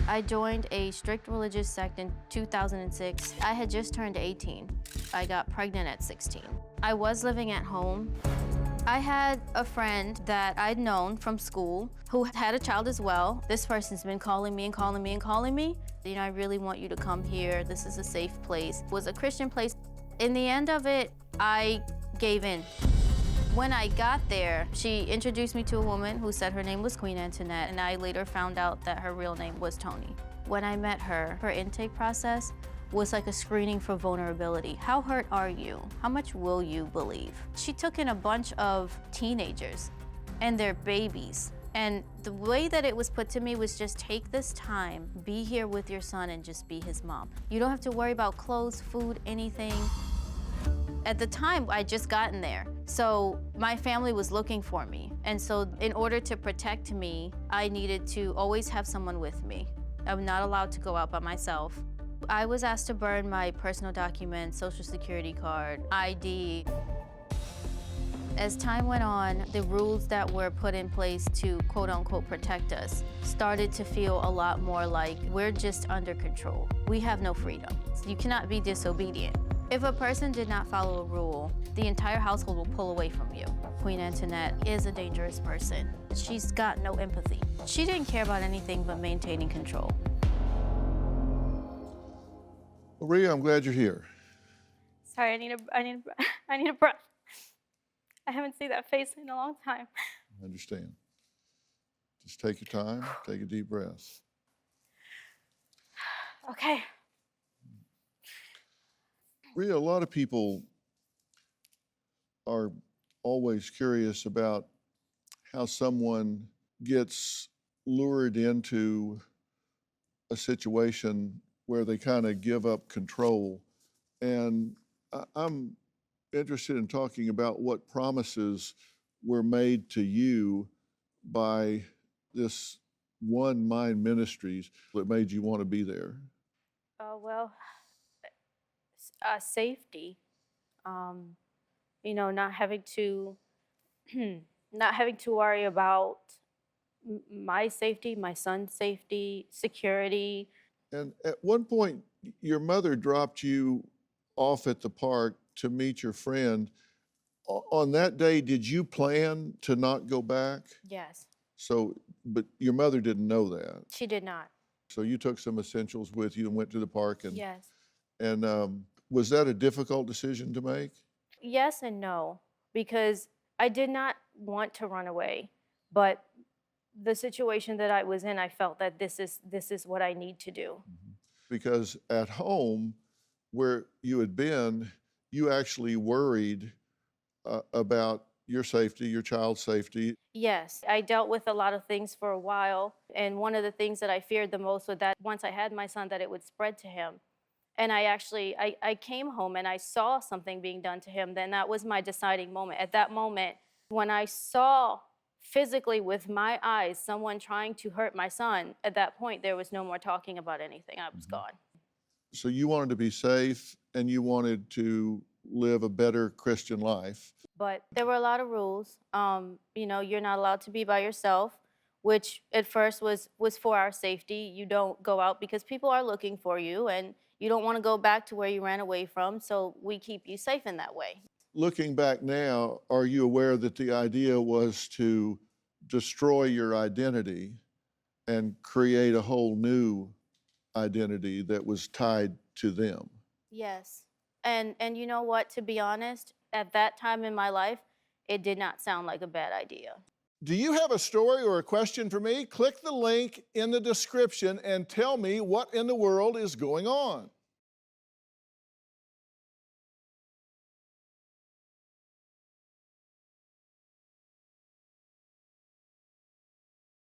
I joined a strict religious sect in 2006. I had just turned 18. I got pregnant at 16. I was living at home. I had a friend that I'd known from school who had a child as well. This person's been calling me and calling me and calling me. You know, I really want you to come here. This is a safe place. It was a Christian place. In the end of it, I gave in. When I got there, she introduced me to a woman who said her name was Queen Antoinette, and I later found out that her real name was Tony. When I met her, her intake process was like a screening for vulnerability. How hurt are you? How much will you believe? She took in a bunch of teenagers and their babies. And the way that it was put to me was just take this time, be here with your son and just be his mom. You don't have to worry about clothes, food, anything. At the time, I'd just gotten there. So my family was looking for me. And so in order to protect me, I needed to always have someone with me. I'm not allowed to go out by myself. I was asked to burn my personal documents, social security card, ID. As time went on, the rules that were put in place to quote unquote protect us started to feel a lot more like we're just under control. We have no freedom. You cannot be disobedient. If a person did not follow a rule, the entire household will pull away from you. Queen Antoinette is a dangerous person. She's got no empathy. She didn't care about anything but maintaining control. Maria, I'm glad you're here. Sorry, I need a breath. I haven't seen that face in a long time. I understand. Just take your time, take a deep breath. Okay. Maria, a lot of people are always curious about how someone gets lured into a situation where they kind of give up control. And I'm interested in talking about what promises were made to you by this one Mind Ministries that made you want to be there. Safety. You know, not having to worry about my safety, my son's safety, security. And at one point, your mother dropped you off at the park to meet your friend. On that day, did you plan to not go back? Yes. So, but your mother didn't know that. She did not. So you took some essentials with you and went to the park. And, Yes. And was that a difficult decision to make? Yes and no, because I did not want to run away, but the situation that I was in, I felt that this is what I need to do. Because at home, where you had been, you actually worried about your safety, your child's safety. Yes, I dealt with a lot of things for a while, and one of the things that I feared the most was that once I had my son, that it would spread to him. And I came home and I saw something being done to him. Then that was my deciding moment. At that moment, when I saw physically with my eyes someone trying to hurt my son, at that point, there was no more talking about anything. I was gone. So you wanted to be safe and you wanted to live a better Christian life. But there were a lot of rules. You know, you're not allowed to be by yourself, which at first was for our safety. You don't go out because people are looking for you, and you don't want to go back to where you ran away from, so we keep you safe in that way. Looking back now, are you aware that the idea was to destroy your identity and create a whole new identity that was tied to them? Yes. And you know what, to be honest, at that time in my life, it did not sound like a bad idea. Do you have a story or a question for me? Click the link in the description and tell me what in the world is going on.